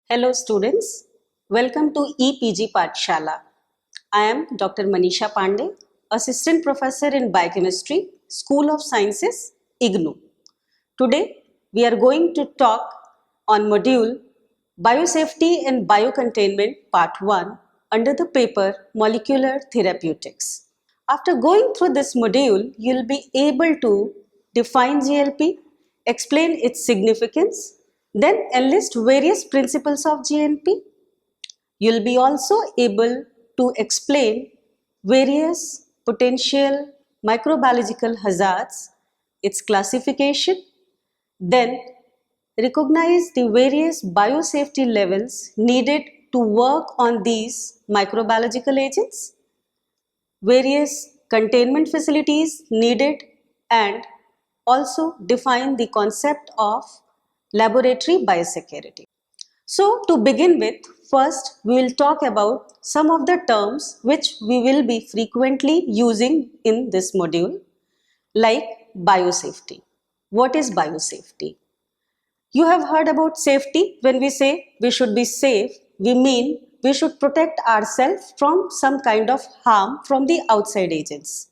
Hello students, welcome to EPG Pathshala. I am Dr. Manisha Pandey, Assistant Professor in Biochemistry, School of Sciences, IGNOU. Today we are going to talk on module Biosafety and Biocontainment Part 1 under the paper Molecular Therapeutics. After going through this module, you will be able to define GLP, explain its significance, then enlist various principles of GLP. You'll be also able to explain various potential microbiological hazards, its classification, then recognize the various biosafety levels needed to work on these microbiological agents, various containment facilities needed, and also define the concept of laboratory biosecurity. So to begin with, first we will talk about some of the terms which we will be frequently using in this module, like biosafety. What is biosafety? You have heard about safety. When we say we should be safe, we mean we should protect ourselves from some kind of harm from the outside agents.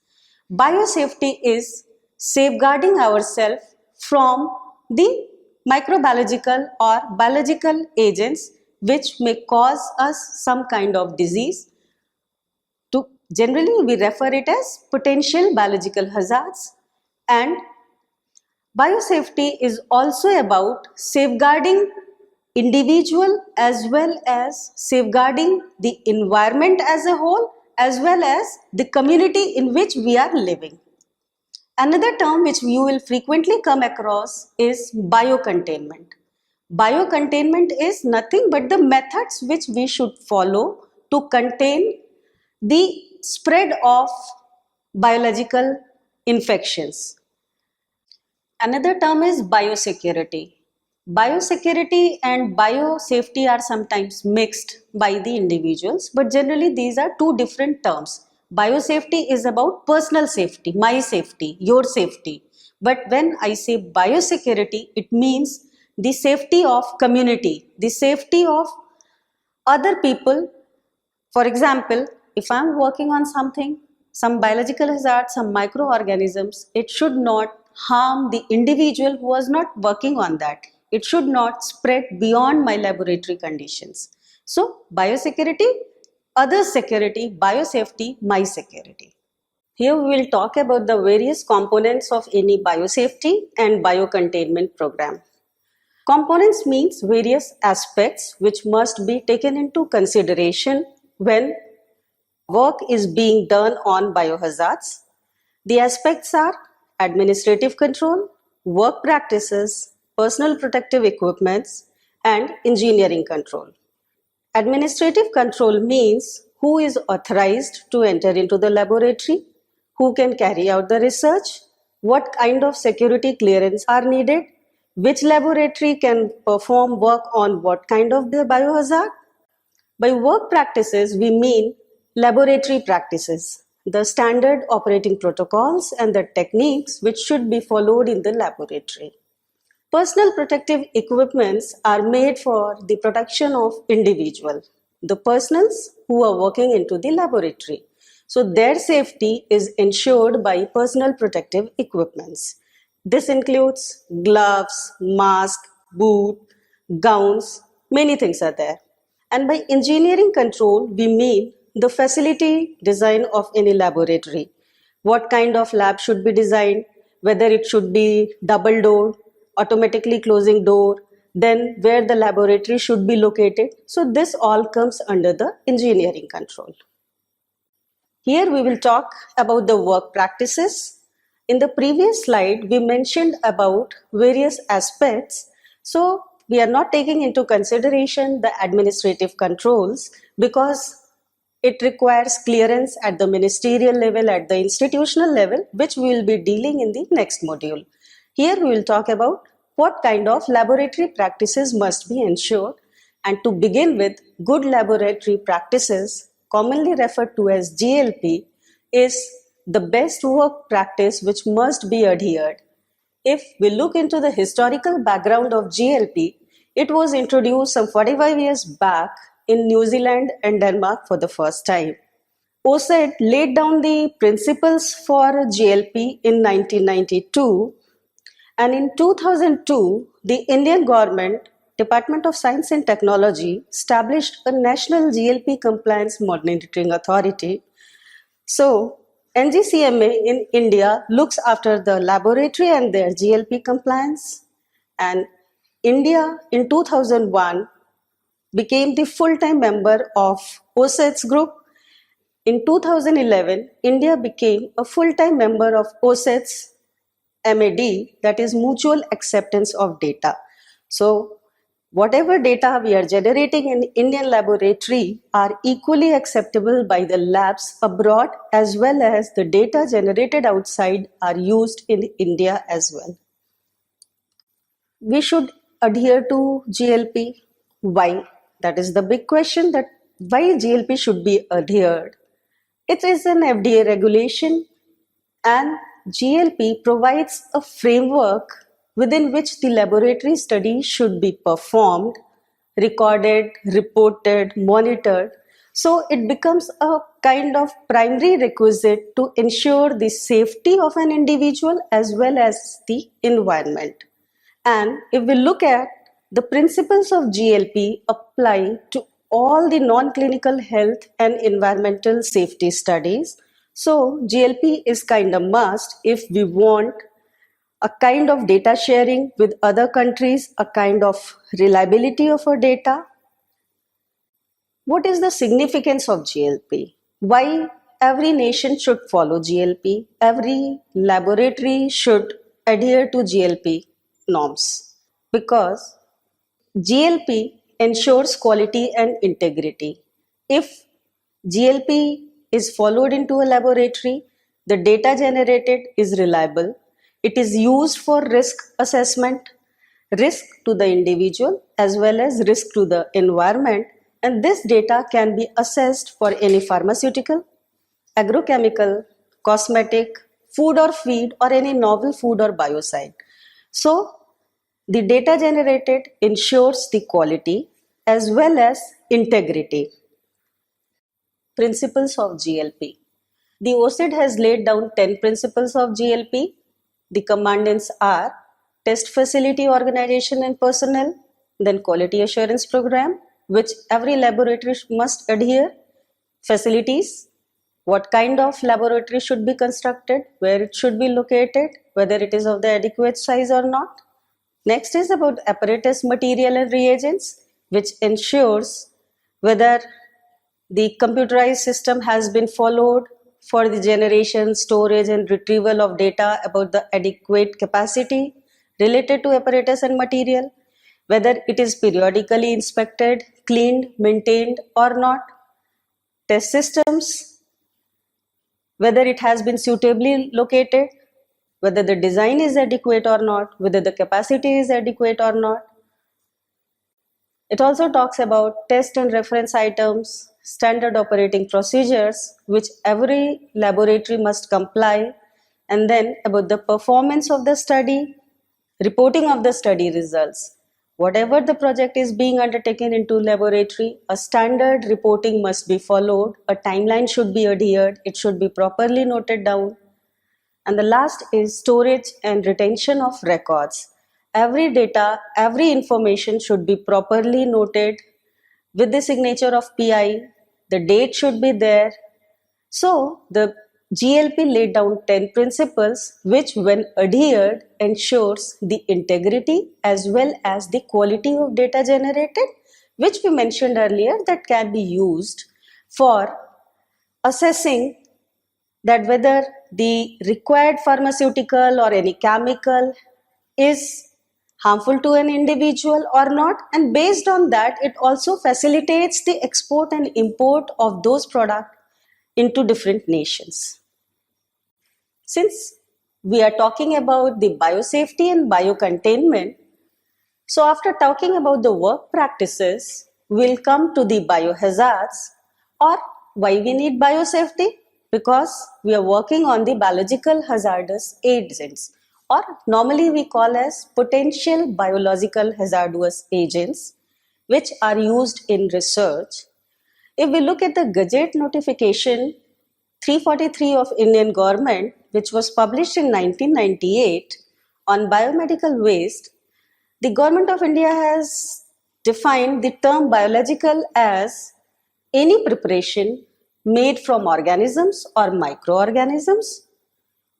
Biosafety is safeguarding ourselves from the microbiological or biological agents which may cause us some kind of disease. Generally, we refer it as potential biological hazards, and biosafety is also about safeguarding individual as well as safeguarding the environment as a whole as well as the community in which we are living. Another term which you will frequently come across is biocontainment. Biocontainment is nothing but the methods which we should follow to contain the spread of biological infections. Another term is biosecurity. Biosecurity and biosafety are sometimes mixed by the individuals, but generally these are two different terms. Biosafety is about personal safety, my safety, your safety. But when I say biosecurity, it means the safety of community, the safety of other people. For example, if I am working on something, some biological hazard, some microorganisms, it should not harm the individual who was not working on that. It should not spread beyond my laboratory conditions. So, biosecurity, other security, biosafety, my security. Here we will talk about the various components of any biosafety and biocontainment program. Components means various aspects which must be taken into consideration when work is being done on biohazards. The aspects are administrative control, work practices, personal protective equipments, and engineering control. Administrative control means who is authorized to enter into the laboratory, who can carry out the research, what kind of security clearance are needed, which laboratory can perform work on what kind of the biohazard. By work practices, we mean laboratory practices, the standard operating protocols and the techniques which should be followed in the laboratory. Personal protective equipments are made for the protection of individual, the persons who are working into the laboratory. So their safety is ensured by personal protective equipments. This includes gloves, mask, boot, gowns, many things are there. And by engineering control, we mean the facility design of any laboratory. What kind of lab should be designed, whether it should be double door, automatically closing door, then where the laboratory should be located. So this all comes under the engineering control. Here we will talk about the work practices. In the previous slide, we mentioned about various aspects. So we are not taking into consideration the administrative controls because it requires clearance at the ministerial level, at the institutional level, which we will be dealing in the next module. Here we will talk about what kind of laboratory practices must be ensured. And to begin with, good laboratory practices, commonly referred to as GLP, is the best work practice which must be adhered. If we look into the historical background of GLP, It was introduced some 45 years back in New Zealand and Denmark for the first time. OSED laid down the principles for GLP in 1992, and in 2002, the Indian government, Department of Science and Technology, established a National GLP Compliance Monitoring Authority. So, NGCMA in India looks after the laboratory and their GLP compliance, and India in 2001 became the full-time member of OSED's group. In 2011, India became a full-time member of OSED's MAD, that is Mutual Acceptance of Data. So, whatever data we are generating in Indian laboratory are equally acceptable by the labs abroad, as well as the data generated outside are used in India as well. We should adhere to GLP. Why? That is the big question, that why GLP should be adhered. It is an FDA regulation, and GLP provides a framework within which the laboratory study should be performed, recorded, reported, monitored. So it becomes a kind of primary requisite to ensure the safety of an individual as well as the environment. And if we look at the principles of GLP apply to all the non-clinical health and environmental safety studies. So GLP is kind of must if we want a kind of data sharing with other countries, a kind of reliability of our data. What is the significance of GLP? Why every nation should follow GLP? Every laboratory should adhere to GLP norms, because GLP ensures quality and integrity. If GLP is followed into a laboratory, the data generated is reliable. It is used for risk assessment, risk to the individual as well as risk to the environment, and this data can be assessed for any pharmaceutical, agrochemical, cosmetic, food or feed, or any novel food or biocide. So, the data generated ensures the quality as well as integrity. Principles of GLP. The OSED has laid down 10 principles of GLP. The commandants are test facility organization and personnel, then quality assurance program, which every laboratory must adhere, facilities, what kind of laboratory should be constructed, where it should be located, whether it is of the adequate size or not. Next is about apparatus, material and reagents, which ensures whether the computerized system has been followed for the generation, storage and retrieval of data about the adequate capacity related to apparatus and material, whether it is periodically inspected, cleaned, maintained or not. Test systems, whether it has been suitably located, whether the design is adequate or not, whether the capacity is adequate or not. It also talks about test and reference items, standard operating procedures, which every laboratory must comply, and then about the performance of the study, reporting of the study results. Whatever the project is being undertaken into laboratory, a standard reporting must be followed, a timeline should be adhered, it should be properly noted down. And the last is storage and retention of records. Every data, every information should be properly noted with the signature of PI. The date should be there. So the GLP laid down 10 principles which, when adhered, ensures the integrity as well as the quality of data generated, which we mentioned earlier, that can be used for assessing that whether the required pharmaceutical or any chemical is harmful to an individual or not, and based on that it also facilitates the export and import of those products into different nations. Since we are talking about the biosafety and biocontainment, so after talking about the work practices, we'll come to the biohazards, or why we need biosafety, because we are working on the biological hazardous agents or normally we call as potential biological hazardous agents, which are used in research. If we look at the Gazette notification 343 of Indian government, which was published in 1998 on biomedical waste, the government of India has defined the term biological as any preparation made from organisms or microorganisms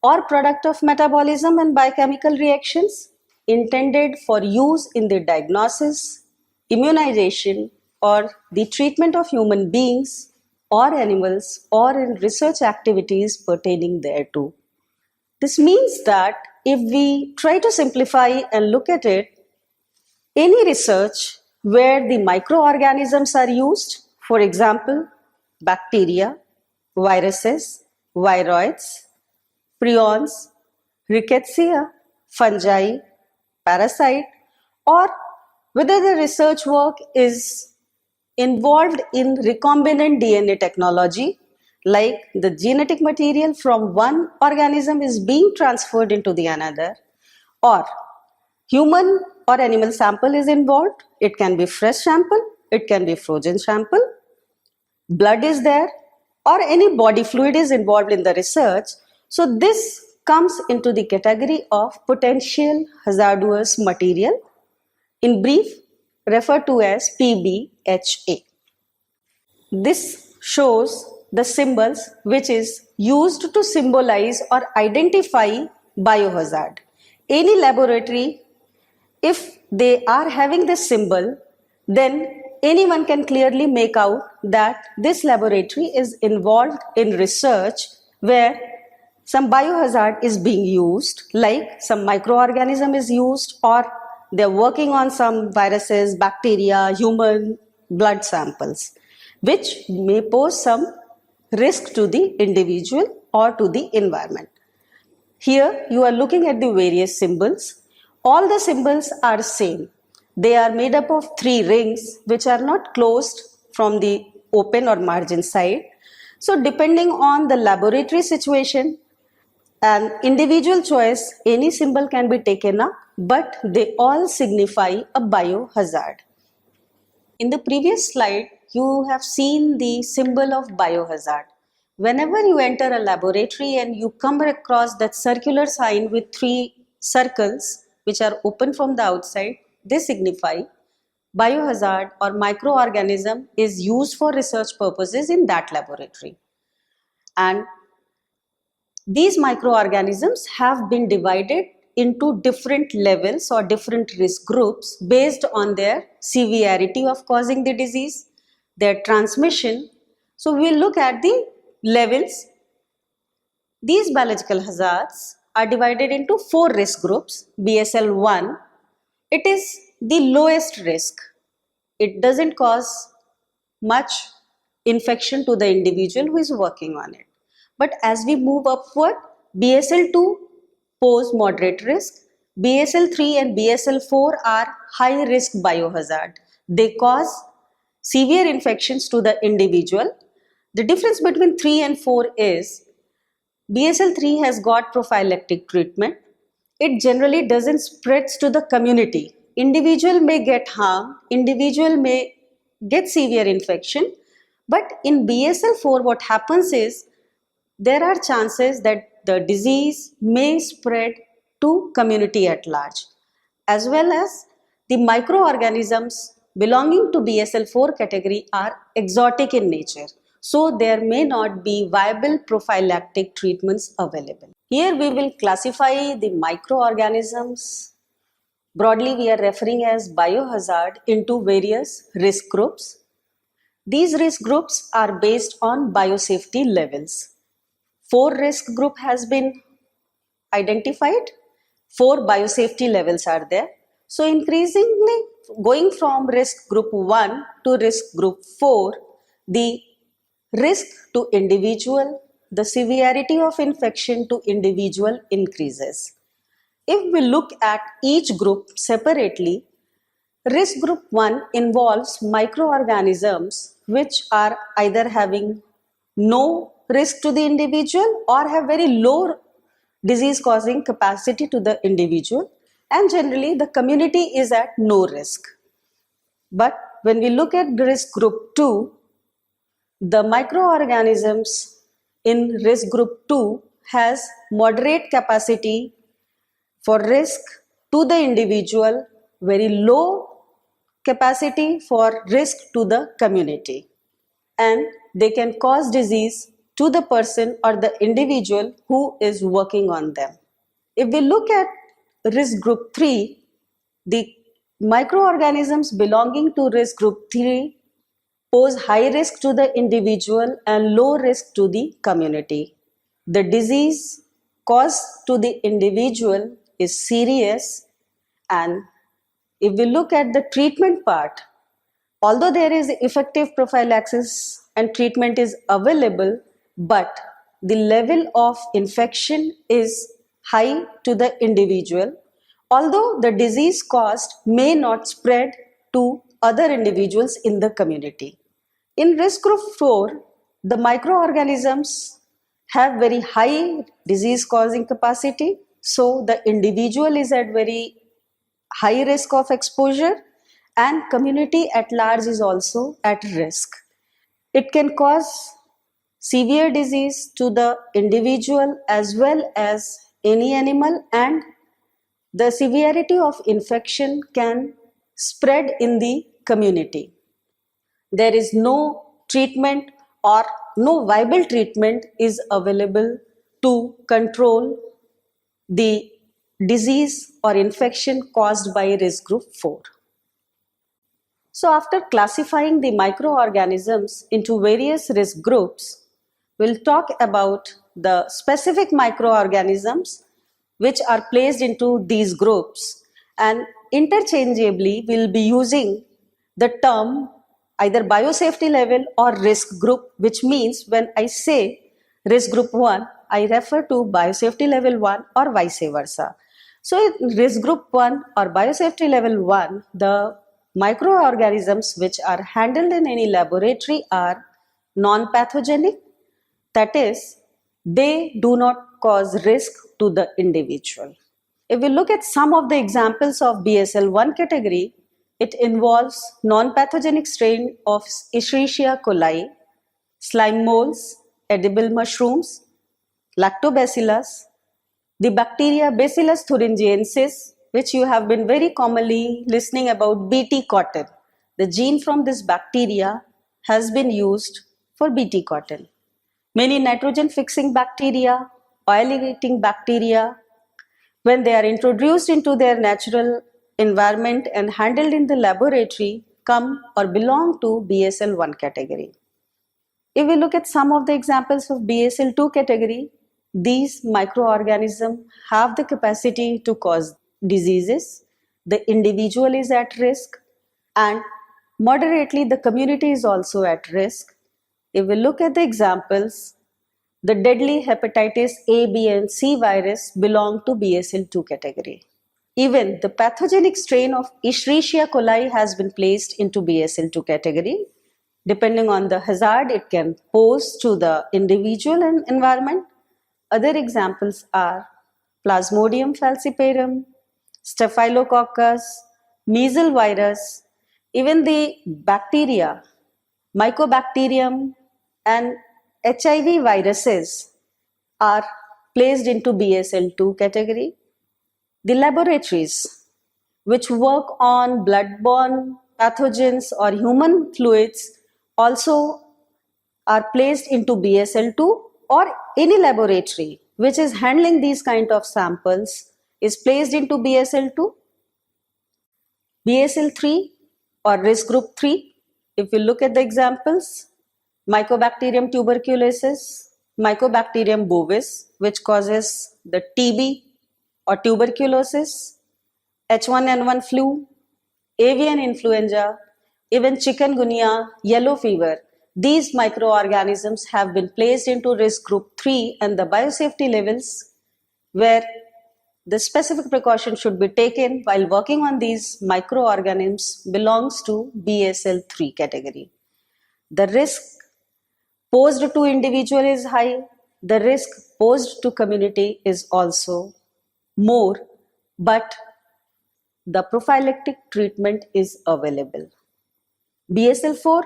or product of metabolism and biochemical reactions intended for use in the diagnosis, immunization, or the treatment of human beings or animals or in research activities pertaining thereto. This means that if we try to simplify and look at it, any research where the microorganisms are used, for example, bacteria, viruses, viroids, prions, rickettsia, fungi, parasite, or whether the research work is involved in recombinant DNA technology, like the genetic material from one organism is being transferred into the another, or human or animal sample is involved. It can be fresh sample, it can be frozen sample, blood is there, or any body fluid is involved in the research. So this comes into the category of potential hazardous material, in brief referred to as PBHA. This shows the symbols which is used to symbolize or identify biohazard. Any laboratory, if they are having this symbol, then anyone can clearly make out that this laboratory is involved in research where some biohazard is being used, like some microorganism is used, or they're working on some viruses, bacteria, human blood samples, which may pose some risk to the individual or to the environment. Here you are looking at the various symbols. All the symbols are same. They are made up of 3 rings which are not closed from the open or margin side. So depending on the laboratory situation and individual choice, any symbol can be taken up, but they all signify a biohazard. In the previous slide, you have seen the symbol of biohazard. Whenever you enter a laboratory and you come across that circular sign with 3 circles which are open from the outside, they signify biohazard or microorganism is used for research purposes in that laboratory. And these microorganisms have been divided into different levels or different risk groups based on their severity of causing the disease, their transmission. So we'll look at the levels. These biological hazards are divided into 4 risk groups. BSL 1, it is the lowest risk. It doesn't cause much infection to the individual who is working on it. But as we move upward, BSL2 pose moderate risk. BSL3 and BSL4 are high risk biohazard. They cause severe infections to the individual. The difference between 3 and 4 is BSL3 has got prophylactic treatment. It generally doesn't spread to the community. Individual may get harm, individual may get severe infection, but in BSL4 what happens is there are chances that the disease may spread to community at large, as well as the microorganisms belonging to BSL4 category are exotic in nature. So there may not be viable prophylactic treatments available. Here we will classify the microorganisms. Broadly we are referring as biohazard into various risk groups. These risk groups are based on biosafety levels. 4 risk group has been identified. 4 biosafety levels are there. So increasingly going from risk group 1 to risk group 4, the risk to individual, the severity of infection to individual increases. If we look at each group separately, risk group 1 involves microorganisms which are either having no risk to the individual or have very low disease causing capacity to the individual, and generally the community is at no risk. But when we look at risk group 2, the microorganisms in risk group 2 has moderate capacity for risk to the individual, very low capacity for risk to the community, and they can cause disease to the person or the individual who is working on them. If we look at risk group 3, the microorganisms belonging to risk group 3 pose high risk to the individual and low risk to the community. The disease caused to the individual is serious, and if we look at the treatment part, although there is effective prophylaxis and treatment is available, but the level of infection is high to the individual, although the disease caused may not spread to other individuals in the community. In risk group 4, the microorganisms have very high disease causing capacity, so the individual is at very high risk of exposure, and community at large is also at risk. It can cause severe disease to the individual as well as any animal, and the severity of infection can spread in the community. There is no treatment or no viable treatment is available to control the disease or infection caused by risk group 4. So after classifying the microorganisms into various risk groups, we'll talk about the specific microorganisms which are placed into these groups, and interchangeably we'll be using the term either biosafety level or risk group, which means when I say risk group 1, I refer to biosafety level 1 or vice versa. So in risk group 1 or biosafety level 1, the microorganisms which are handled in any laboratory are non-pathogenic, that is, they do not cause risk to the individual. If we look at some of the examples of BSL-1 category, it involves non-pathogenic strain of Escherichia coli, slime molds, edible mushrooms, lactobacillus, the bacteria Bacillus thuringiensis, which you have been very commonly listening about, Bt cotton. The gene from this bacteria has been used for Bt cotton. Many nitrogen fixing bacteria, oil-eating bacteria, when they are introduced into their natural environment and handled in the laboratory, come or belong to BSL-1 category. If we look at some of the examples of BSL-2 category, these microorganisms have the capacity to cause diseases. The individual is at risk, and moderately the community is also at risk. If we look at the examples, the deadly hepatitis A, B and C virus belong to BSL-2 category. Even the pathogenic strain of Escherichia coli has been placed into BSL-2 category. Depending on the hazard it can pose to the individual and environment. Other examples are Plasmodium falciparum, Staphylococcus, measles virus, even the bacteria, Mycobacterium and HIV viruses are placed into BSL-2 category. The laboratories which work on bloodborne pathogens or human fluids also are placed into BSL-2, or any laboratory which is handling these kind of samples is placed into BSL-2. BSL-3 or risk group 3, if you look at the examples, Mycobacterium tuberculosis, Mycobacterium bovis, which causes the TB or tuberculosis, H1N1 flu, avian influenza, even chikungunya, yellow fever. These microorganisms have been placed into risk group 3, and the biosafety levels where the specific precaution should be taken while working on these microorganisms belongs to BSL-3 category. The risk posed to individual is high, the risk posed to community is also more, but the prophylactic treatment is available. BSL-4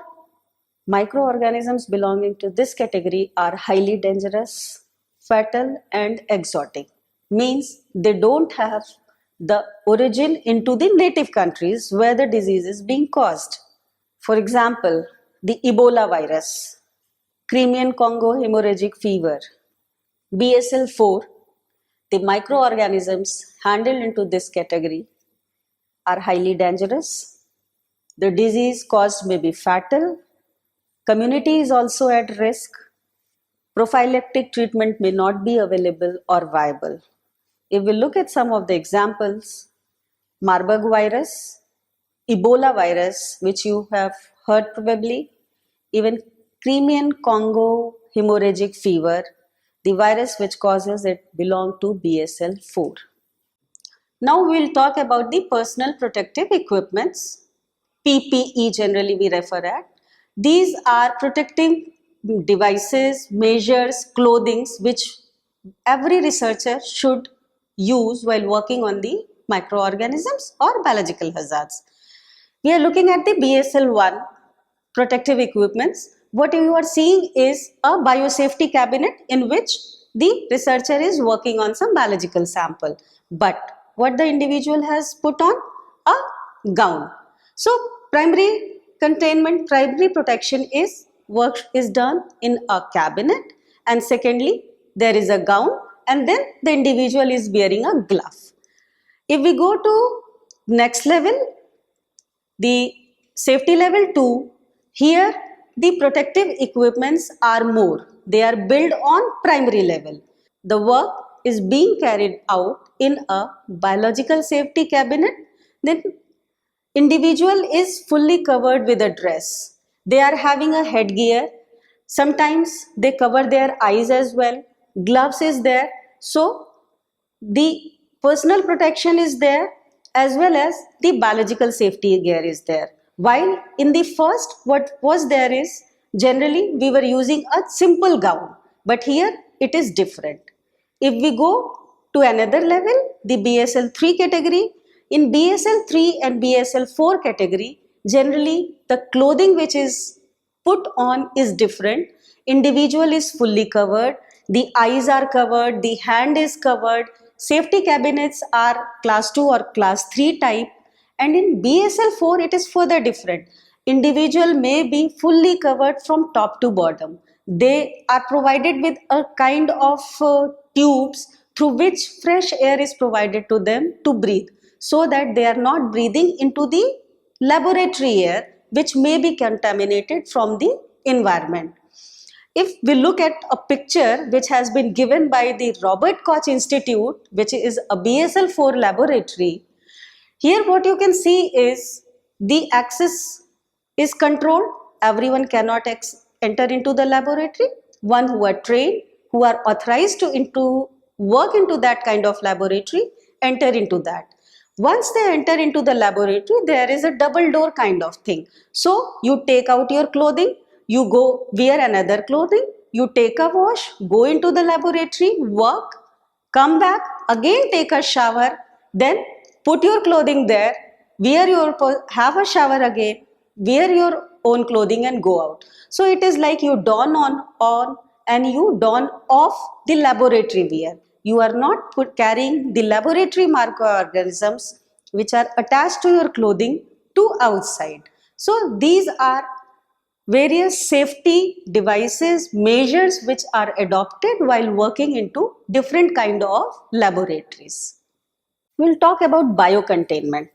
microorganisms belonging to this category are highly dangerous, fatal and exotic. Means they don't have the origin into the native countries where the disease is being caused. For example, the Ebola virus, Crimean Congo hemorrhagic fever, BSL-4, the microorganisms handled into this category are highly dangerous. The disease caused may be fatal. Community is also at risk. Prophylactic treatment may not be available or viable. If we look at some of the examples, Marburg virus, Ebola virus, which you have heard probably, even Crimean Congo hemorrhagic fever, the virus which causes it belong to BSL-4. Now we will talk about the personal protective equipments, PPE generally we refer at. These are protective devices, measures, clothings which every researcher should use while working on the microorganisms or biological hazards. We are looking at the BSL-1 protective equipments. What you are seeing is a biosafety cabinet in which the researcher is working on some biological sample. But what the individual has put on? A gown. So primary containment, primary protection is work is done in a cabinet, and secondly there is a gown, and then the individual is wearing a glove. If we go to next level, the safety level 2, here the protective equipments are more. They are built on primary level. The work is being carried out in a biological safety cabinet. Then individual is fully covered with a dress. They are having a headgear. Sometimes they cover their eyes as well. Gloves is there. So the personal protection is there as well as the biological safety gear is there. While in the first, what was there is generally we were using a simple gown, but here it is different. If we go to another level, the BSL-3 category, in BSL-3 and BSL-4 category, generally the clothing which is put on is different. Individual is fully covered, the eyes are covered, the hand is covered. Safety cabinets are class 2 or class 3 type, and in BSL-4 it is further different. Individual may be fully covered from top to bottom. They are provided with a kind of tubes through which fresh air is provided to them to breathe, so that they are not breathing into the laboratory air which may be contaminated from the environment. If we look at a picture which has been given by the Robert Koch Institute, which is a BSL-4 laboratory, here what you can see is the access is controlled. Everyone cannot enter into the laboratory. One who are trained, who are authorized to work into that kind of laboratory, enter into that. Once they enter into the laboratory, there is a double door kind of thing. So you take out your clothing, you go wear another clothing, you take a wash, go into the laboratory, work, come back, again take a shower, then put your clothing there, have a shower again, wear your own clothing and go out. So it is like you don on and you don off the laboratory wear. You are not carrying the laboratory microorganisms which are attached to your clothing to outside. So these are various safety devices, measures which are adopted while working into different kind of laboratories. We'll talk about biocontainment.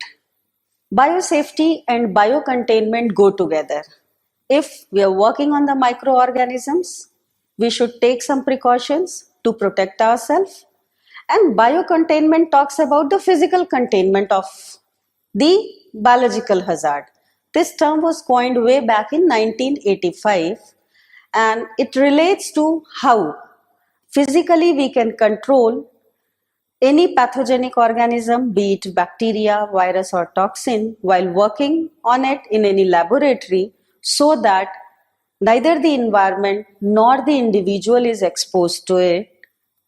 Biosafety and biocontainment go together. If we are working on the microorganisms, we should take some precautions to protect ourselves. And biocontainment talks about the physical containment of the biological hazard. This term was coined way back in 1985, and it relates to how physically we can control any pathogenic organism, be it bacteria, virus or toxin, while working on it in any laboratory, so that neither the environment nor the individual is exposed to it.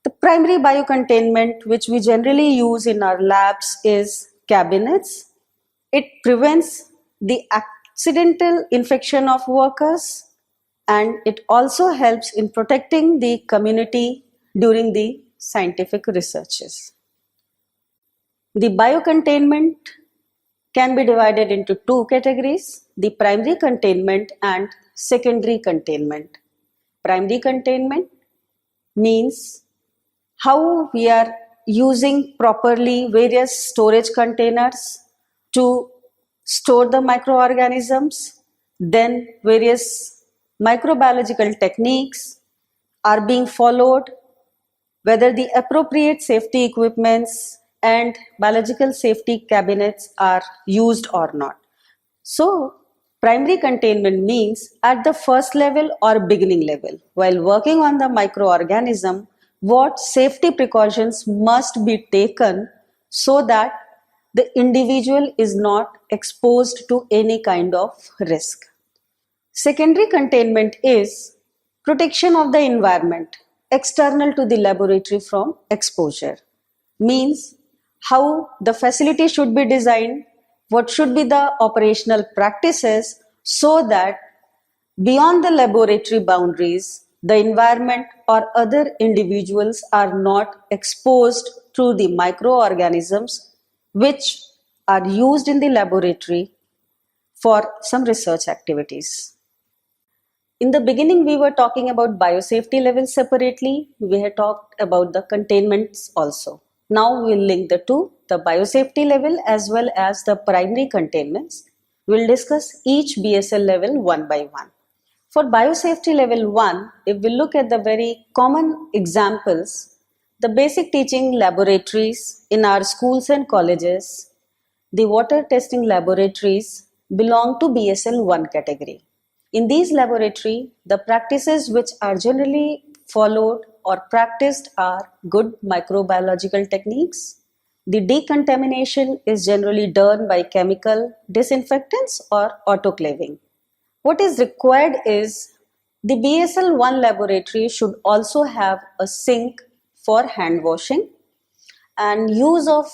The primary biocontainment which we generally use in our labs is cabinets. It prevents the accidental infection of workers, and it also helps in protecting the community during the scientific researches. The biocontainment can be divided into two categories: the primary containment and secondary containment. Primary containment means how we are using properly various storage containers to store the microorganisms. Then various microbiological techniques are being followed, whether the appropriate safety equipments and biological safety cabinets are used or not. So, primary containment means at the first level or beginning level, while working on the microorganism, what safety precautions must be taken so that the individual is not exposed to any kind of risk. Secondary containment is protection of the environment external to the laboratory from exposure. Means how the facility should be designed, what should be the operational practices so that beyond the laboratory boundaries, the environment or other individuals are not exposed to the microorganisms which are used in the laboratory for some research activities. In the beginning, we were talking about biosafety levels separately. We had talked about the containments also. Now we'll link the two, the biosafety level as well as the primary containments. We'll discuss each BSL level one by one. For biosafety level 1, if we look at the very common examples, the basic teaching laboratories in our schools and colleges, the water testing laboratories belong to BSL 1 category. In these laboratories, the practices which are generally followed or practiced are good microbiological techniques. The decontamination is generally done by chemical disinfectants or autoclaving. What is required is the BSL 1 laboratory should also have a sink for hand washing, and use of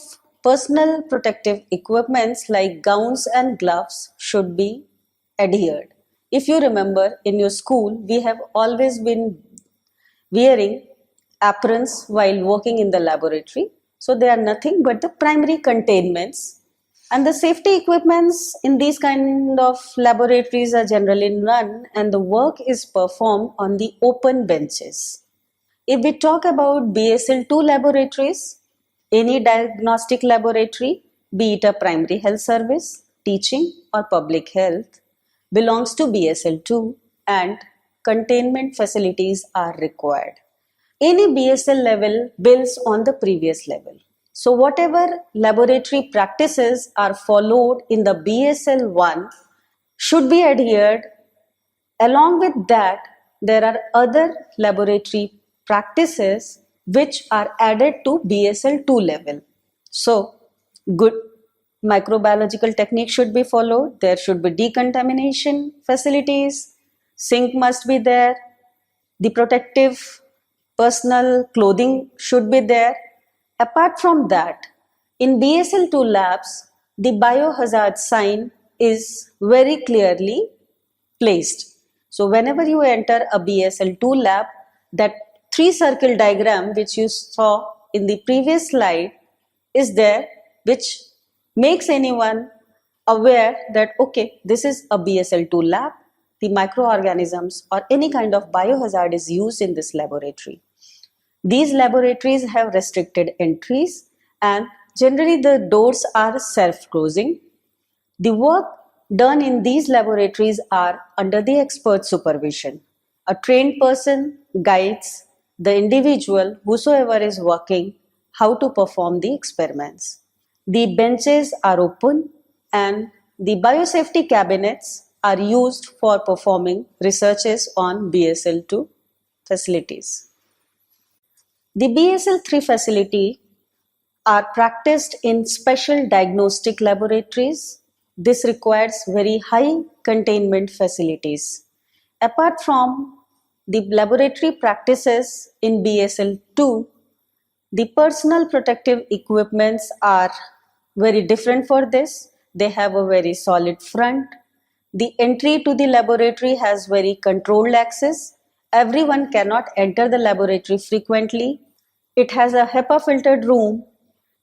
personal protective equipments like gowns and gloves should be adhered. If you remember, in your school, we have always been wearing aprons while working in the laboratory. So they are nothing but the primary containments, and the safety equipments in these kind of laboratories are generally none, and the work is performed on the open benches. If we talk about BSL 2 laboratories, any diagnostic laboratory, be it a primary health service, teaching or public health, belongs to BSL 2, and containment facilities are required. Any BSL level builds on the previous level. So whatever laboratory practices are followed in the BSL 1 should be adhered. Along with that, there are other laboratory practices which are added to BSL 2 level. So good microbiological techniques should be followed. There should be decontamination facilities, sink must be there, the protective personal clothing should be there. Apart from that, in BSL 2 labs, the biohazard sign is very clearly placed. So whenever you enter a BSL 2 lab, that three circle diagram which you saw in the previous slide is there, which makes anyone aware that okay, this is a BSL 2 lab, the microorganisms or any kind of biohazard is used in this laboratory. These laboratories have restricted entries, and generally the doors are self-closing. The work done in these laboratories are under the expert supervision. A trained person guides the individual, whosoever is working, how to perform the experiments. The benches are open, and the biosafety cabinets are used for performing researches on BSL 2 facilities. The BSL 3 facility are practiced in special diagnostic laboratories. This requires very high containment facilities. apart from the laboratory practices in BSL 2, the personal protective equipments are very different for this. They have a very solid front. The entry to the laboratory has very controlled access. Everyone cannot enter the laboratory frequently. It has a HEPA filtered room.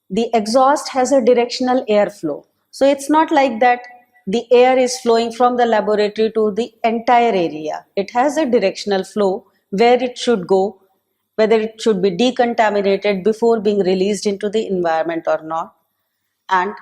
The exhaust has a directional airflow. So it's not like that the air is flowing from the laboratory to the entire area. It has a directional flow where it should go, whether it should be decontaminated before being released into the environment or not. And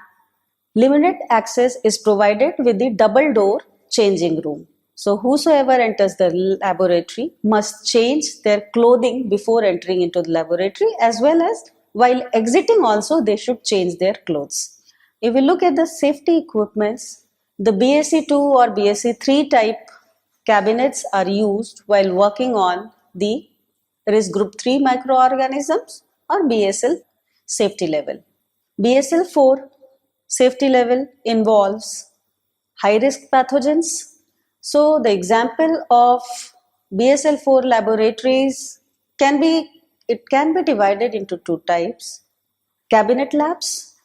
limited access is provided with the double door changing room. So whosoever enters the laboratory must change their clothing before entering into the laboratory, as well as while exiting also they should change their clothes. If we look at the safety equipments, the BSc 2 or BSc 3 type cabinets are used while working on the risk group 3 microorganisms or BSL safety level. BSL 4 safety level involves high risk pathogens. So the example of BSL 4 laboratories can be divided into two types: cabinet labs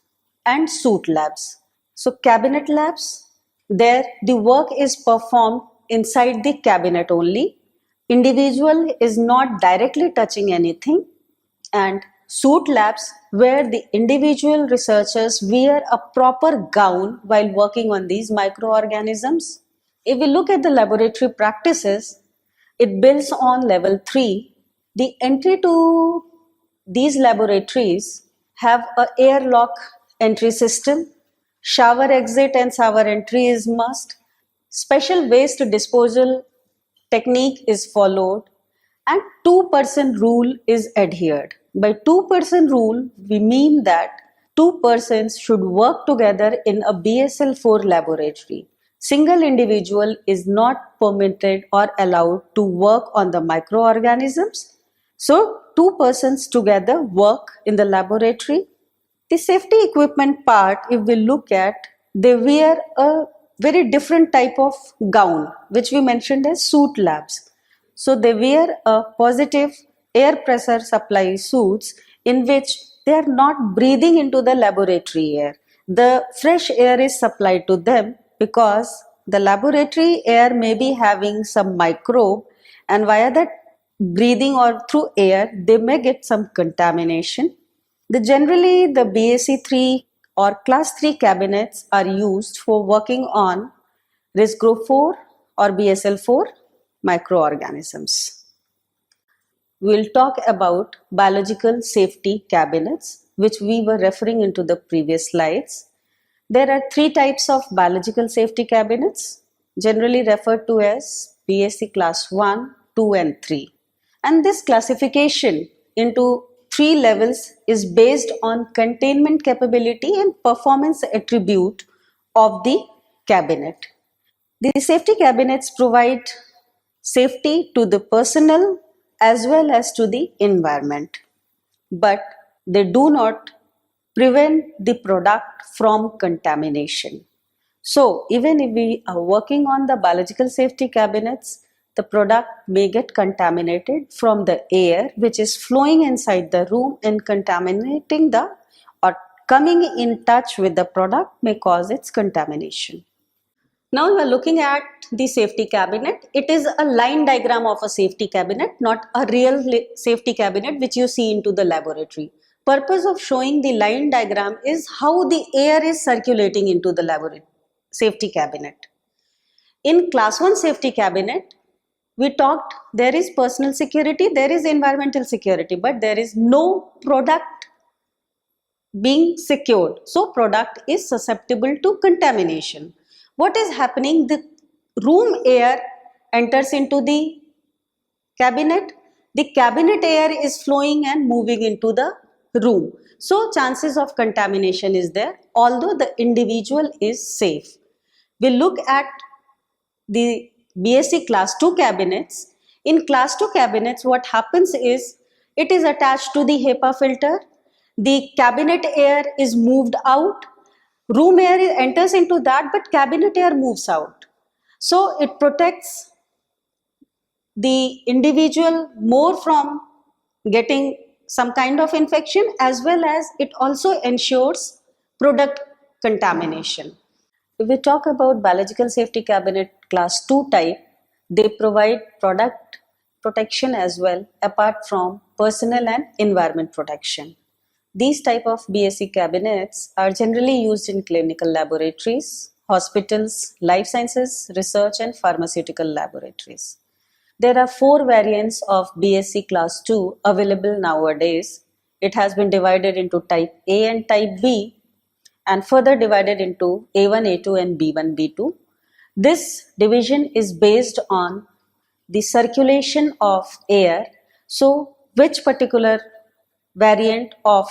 and suite labs. So cabinet labs, there the work is performed inside the cabinet only. Individual is not directly touching anything. And suite labs, where the individual researchers wear a proper gown while working on these microorganisms. If we look at the laboratory practices, it builds on level 3. The entry to these laboratories have a airlock entry system. Shower exit and shower entry is must. Special waste disposal technique is followed, and 2% rule is adhered. By 2% rule, we mean that two persons should work together in a BSL 4 laboratory. Single individual is not permitted or allowed to work on the microorganisms. So, two persons together work in the laboratory. The safety equipment part, if we look at, they wear a very different type of gown, which we mentioned as suit labs. So they wear a positive air pressure supply suits in which they are not breathing into the laboratory air. The fresh air is supplied to them because the laboratory air may be having some microbe, and via that breathing or through air they may get some contamination. Generally, the BSc 3 or Class 3 cabinets are used for working on risk group 4 or BSL 4 microorganisms. We'll talk about biological safety cabinets, which we were referring into the previous slides. There are three types of biological safety cabinets, generally referred to as BSc Class 1, 2 and 3. And this classification into three levels is based on containment capability and performance attribute of the cabinet. The safety cabinets provide safety to the personnel as well as to the environment, but they do not prevent the product from contamination. So even if we are working on the biological safety cabinets, the product may get contaminated from the air which is flowing inside the room, and contaminating the or coming in touch with the product may cause its contamination. Now you are looking at the safety cabinet. It is a line diagram of a safety cabinet, not a real safety cabinet which you see into the laboratory. Purpose of showing the line diagram is how the air is circulating into the laboratory safety cabinet. In Class 1 safety cabinet, we talked there is personal security, there is environmental security, but there is no product being secured. So product is susceptible to contamination. What is happening? The room air enters into the cabinet. The cabinet air is flowing and moving into the room. So chances of contamination is there, although the individual is safe. We look at the BSc Class 2 cabinets. In Class 2 cabinets, what happens is it is attached to the HEPA filter. The cabinet air is moved out. Room air enters into that, but cabinet air moves out. So it protects the individual more from getting some kind of infection, as well as it also ensures product contamination. If we talk about biological safety cabinet class 2 type, they provide product protection as well apart from personal and environment protection. These type of BSc cabinets are generally used in clinical laboratories, hospitals, life sciences, research and pharmaceutical laboratories. There are 4 variants of BSc class 2 available nowadays. It has been divided into type A and type B and further divided into A1, A2 and B1, B2. This division is based on the circulation of air. So which particular variant of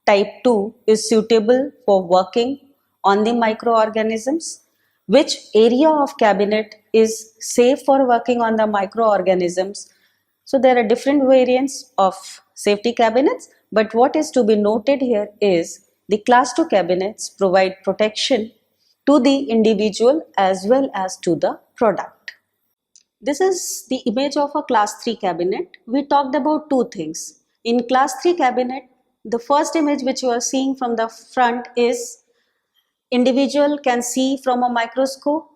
type 2 is suitable for working on the microorganisms, which area of cabinet is safe for working on the microorganisms. So there are different variants of safety cabinets, but what is to be noted here is the class 2 cabinets provide protection to the individual as well as to the product. This is the image of a class 3 cabinet. We talked about 2 things. In class 3 cabinet, the first image which you are seeing from the front is individual can see from a microscope.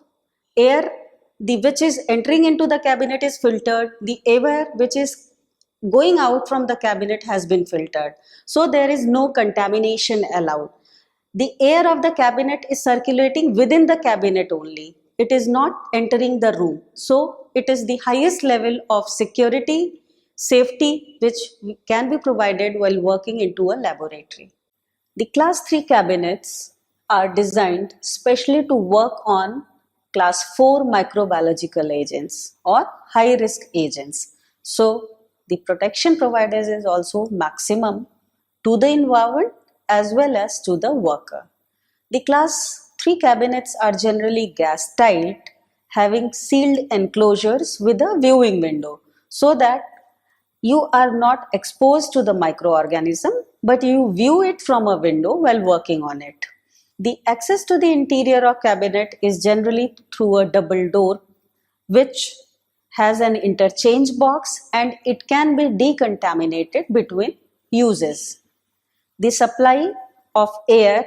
Air which is entering into the cabinet is filtered. The air which is going out from the cabinet has been filtered. So there is no contamination allowed. The air of the cabinet is circulating within the cabinet only. It is not entering the room. So it is the highest level of security, safety which can be provided while working into a laboratory. The class 3 cabinets are designed specially to work on class 4 microbiological agents or high risk agents. So the protection provided is also maximum to the environment as well as to the worker. The class 3 cabinets are generally gas tight, having sealed enclosures with a viewing window so that you are not exposed to the microorganism, but you view it from a window while working on it. The access to the interior of cabinet is generally through a double door which has an interchange box and it can be decontaminated between uses. The supply of air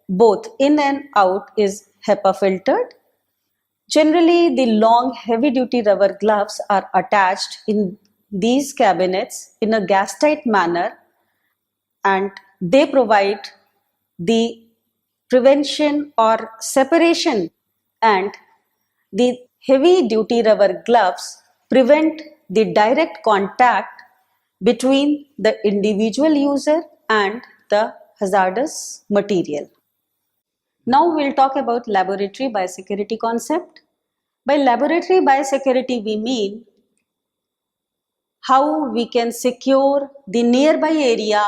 both in and out is HEPA filtered. Generally, the long heavy duty rubber gloves are attached in these cabinets in a gas tight manner and they provide the prevention or separation, and the heavy duty rubber gloves prevent the direct contact between the individual user and the hazardous material. Now we'll talk about laboratory biosecurity concept. By laboratory biosecurity we mean how we can secure the nearby area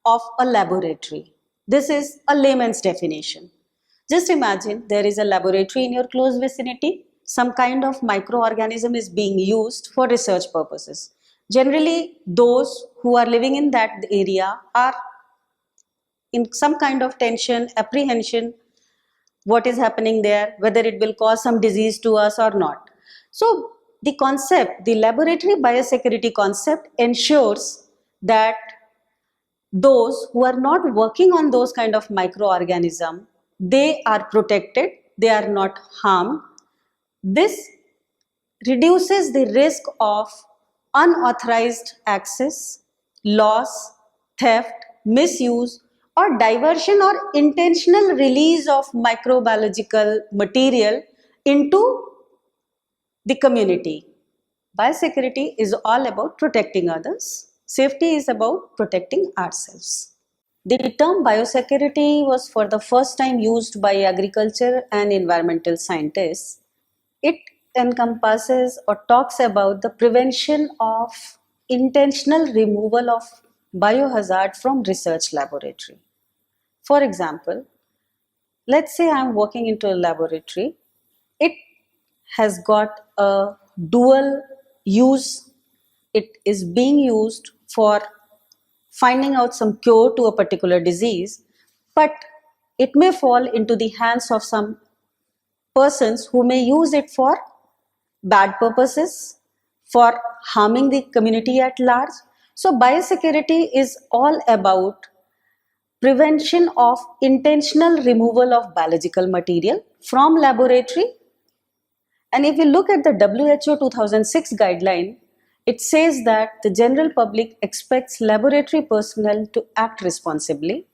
of a laboratory. This is a layman's definition. Just imagine there is a laboratory in your close vicinity. Some kind of microorganism is being used for research purposes. Generally, those who are living in that area are in some kind of tension, apprehension, what is happening there, whether it will cause some disease to us or not. So the concept, the laboratory biosecurity concept ensures that those who are not working on those kind of microorganism, they are protected, they are not harmed. This reduces the risk of unauthorized access, loss, theft, misuse or diversion or intentional release of microbiological material into the community. Biosecurity is all about protecting others. Safety is about protecting ourselves. The term biosecurity was for the first time used by agriculture and environmental scientists. It encompasses or talks about the prevention of intentional removal of biohazard from research laboratory. For example, let's say I'm working into a laboratory. It has got a dual use. It is being used for finding out some cure to a particular disease, but it may fall into the hands of some persons who may use it for bad purposes, for harming the community at large. So biosecurity is all about prevention of intentional removal of biological material from laboratory. And if we look at the WHO 2006 guideline, it says that the general public expects laboratory personnel to act responsibly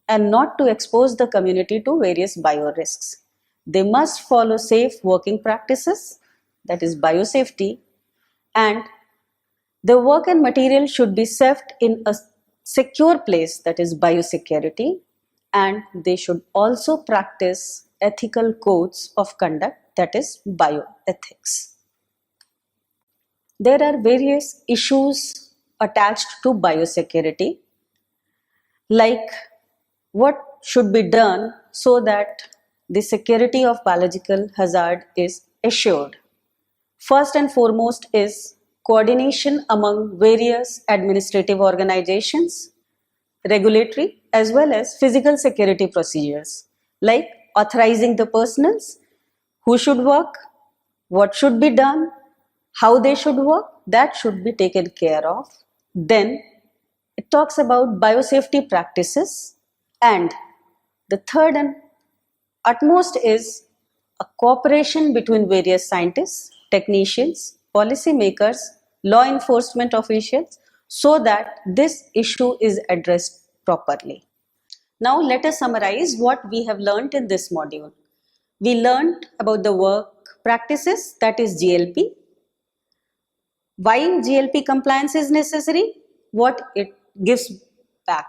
and not to expose the community to various biorisks. They must follow safe working practices, that is biosafety, and the work and material should be saved in a secure place, that is biosecurity, and they should also practice ethical codes of conduct, that is bioethics. There are various issues attached to biosecurity, like what should be done so that the security of biological hazard is assured. First and foremost is coordination among various administrative organizations, regulatory as well as physical security procedures, like authorizing the personnels, who should work, what should be done, how they should work, that should be taken care of. Then it talks about biosafety practices, and the third and utmost is a cooperation between various scientists, technicians, policymakers, law enforcement officials, so that this issue is addressed properly. Now let us summarize what we have learned in this module. We learned about the work practices, that is GLP, why GLP compliance is necessary, what it gives back,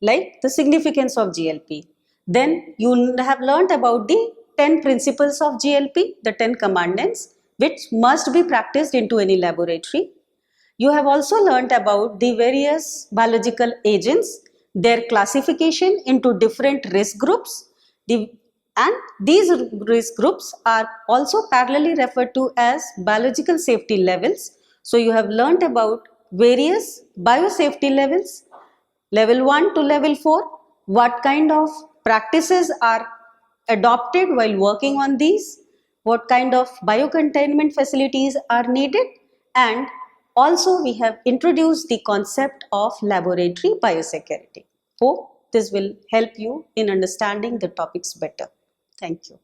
like the significance of GLP. Then you have learned about the 10 principles of GLP, the 10 commandments, which must be practiced into any laboratory. You have also learned about the various biological agents, their classification into different risk groups, and these risk groups are also parallelly referred to as biological safety levels. So you have learned about various biosafety levels, level 1 to level 4, what kind of practices are adopted while working on these, what kind of biocontainment facilities are needed, and also we have introduced the concept of laboratory biosecurity. Hope this will help you in understanding the topics better. Thank you.